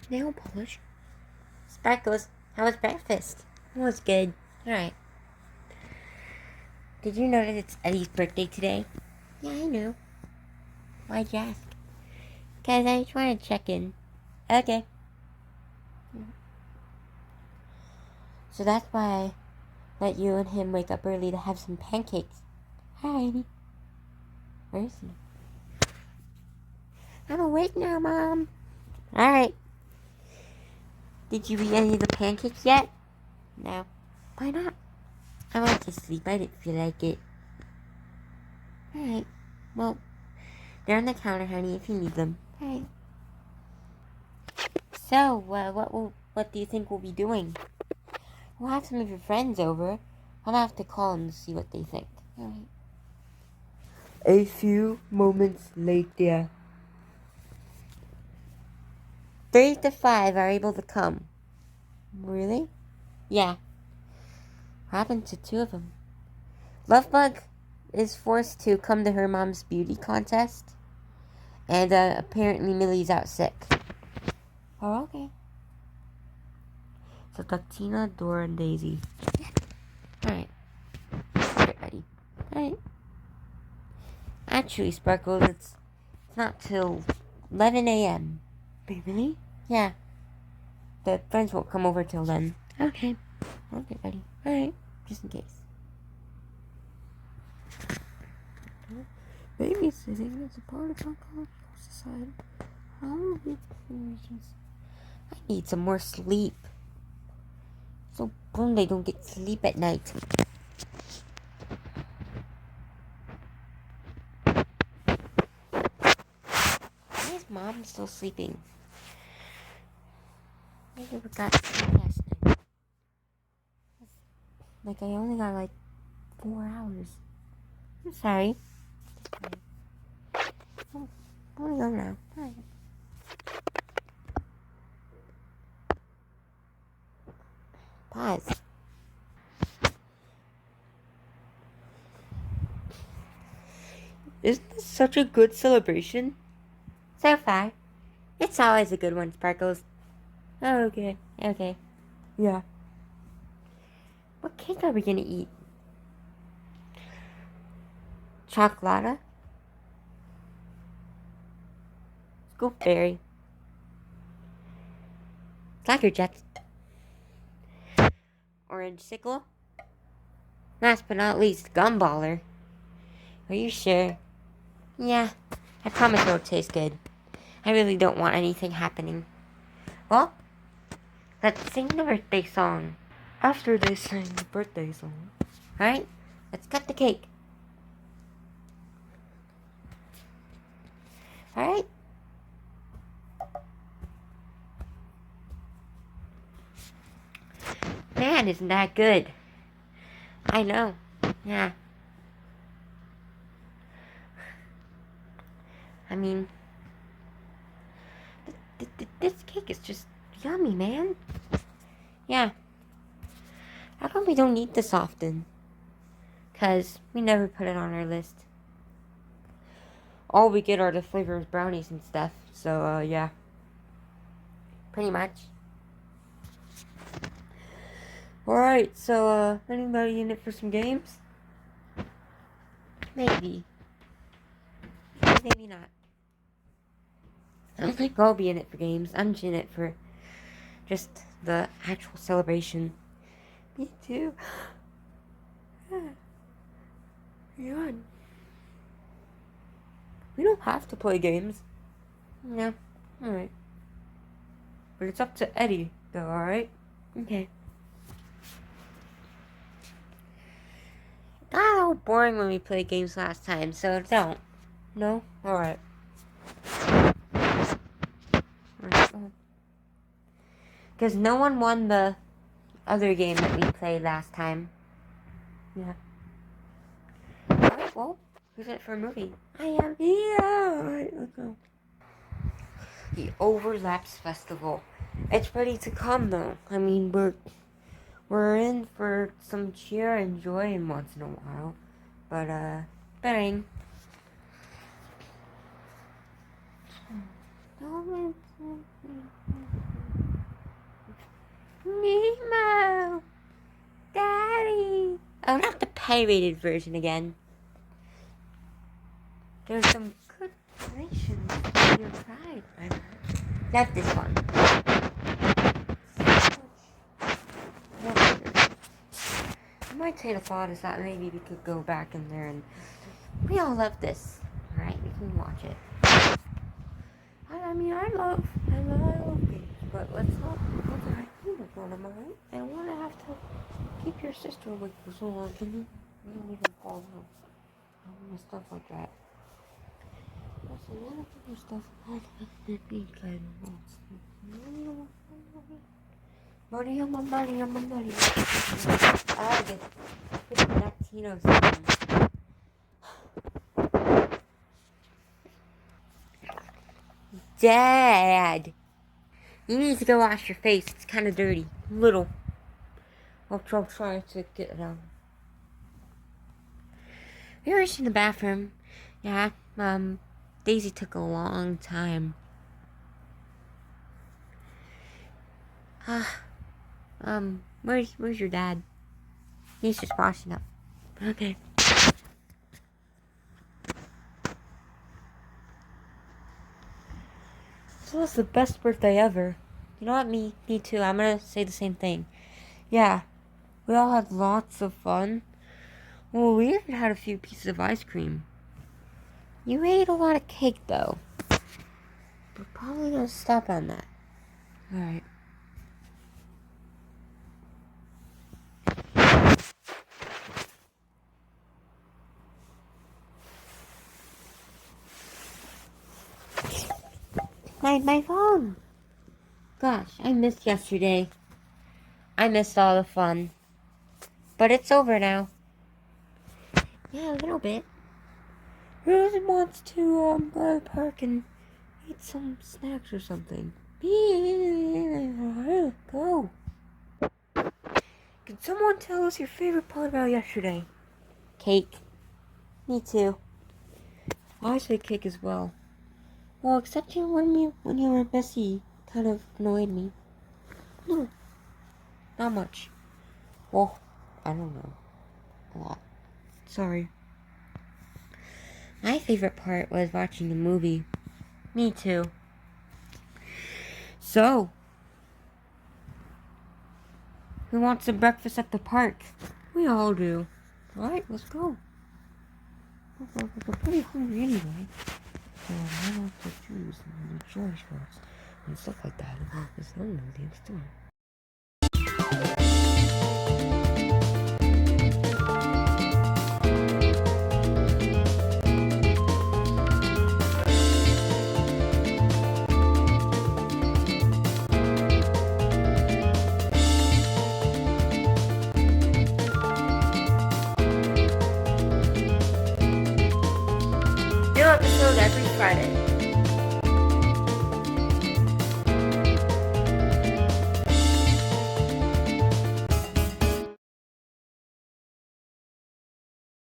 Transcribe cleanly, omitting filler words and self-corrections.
Nail polish. Sparkles, how was breakfast? It was good. Alright. Did you know that it's Eddie's birthday today? Yeah, I know. Why'd you ask? Because I just want to check in. Okay. So that's why I let you and him wake up early to have some pancakes. Hi, Eddie. Where is he? I'm awake now, Mom. Alright. Did you eat any of the pancakes yet? No. Why not? I went to sleep. I didn't feel like it. Alright. Well, they're on the counter, honey, if you need them. Alright. So, what do you think we'll be doing? We'll have some of your friends over. I'll have to call them to see what they think. Alright. A few moments later. 3 to 5 are able to come. Really? Yeah. What happened to 2 of them? Lovebug is forced to come to her mom's beauty contest. And apparently Millie's out sick. Oh, okay. So Ducktina, Dora, and Daisy. Alright. Get ready. Alright. Actually, Sparkles, it's not till 11 a.m. Wait, really? Yeah. The friends won't come over till then. Okay. I'll get ready. Alright. Just in case. Babysitting is a part of our cultural society. I need some more sleep. So bummed I don't get sleep at night. Why is Mom still sleeping? I never got sleep last night. Like, I only got like 4 hours. I'm sorry. I'm gonna go now. Alright. Pause. Isn't this such a good celebration? So far. It's always a good one, Sparkles. Oh, okay. Okay. Yeah. What cake are we gonna eat? Chocolata? Scoopberry. Slacker Jets. Orange Sickle. Last but not least, Gumballer. Are you sure? Yeah. I promise it'll taste good. I really don't want anything happening. Well, let's sing the birthday song. After they sing the birthday song. Alright, let's cut the cake. Alright? Man, isn't that good? I know. Yeah. I mean, this cake is just yummy, man. Yeah. How come we don't eat this often? 'Cause we never put it on our list. All we get are the flavored brownies and stuff. So, yeah. Pretty much. Alright, so, anybody in it for some games? Maybe. Maybe not. I don't think I'll be in it for games. I'm just in it for just the actual celebration. Me too. Yeah. We don't have to play games. Yeah. Alright. But it's up to Eddie, though, alright? Okay. Got a little boring when we played games last time, so don't. No? Alright. Because no one won the other game that we played last time. Yeah. Alright, well, who's in it for a movie? I am. Yeah! Alright, let's go. The Overlaps Festival. It's ready to come, though. I mean, we're We're in for some cheer and joy once in a while. But, bang. Nemo! Daddy! Oh, not the pirated version again. There's some good relations in your pride, my man. Not this one. My train of thought is that maybe we could go back in there and we all love this. Alright, we can watch it. I mean, I love games, but let's not get the idea of one, am I right? I don't want to have to keep your sister awake for so long, can you? You don't even fall out. Stuff like that. That's a lot of other stuff. Money on my money on my money. I gotta get the Ducktina something. Dad! You need to go wash your face. It's kind of dirty. Little. I'll try to get it out. We were in the bathroom. Yeah, Daisy took a long time. Where's your dad? He's just washing up. Okay. So that's the best birthday ever. You know what? Me too. I'm gonna say the same thing. Yeah, we all had lots of fun. Well, we even had a few pieces of ice cream. You ate a lot of cake, though. We're probably gonna stop on that. Alright. My phone! Gosh, I missed yesterday. I missed all the fun. But it's over now. Yeah, a little bit. Rose wants to go to the park and eat some snacks or something. Go. Can someone tell us your favorite part about yesterday? Cake. Me too. I say cake as well. Well, except when you were messy, kind of annoyed me. No, not much. Well, I don't know. A lot. Sorry. My favorite part was watching the movie. Me too. So, who wants some breakfast at the park? We all do. Alright, let's go. We're pretty hungry anyway. So I have to choose the choice shots and stuff like that. It's not really in store. New episode every Friday.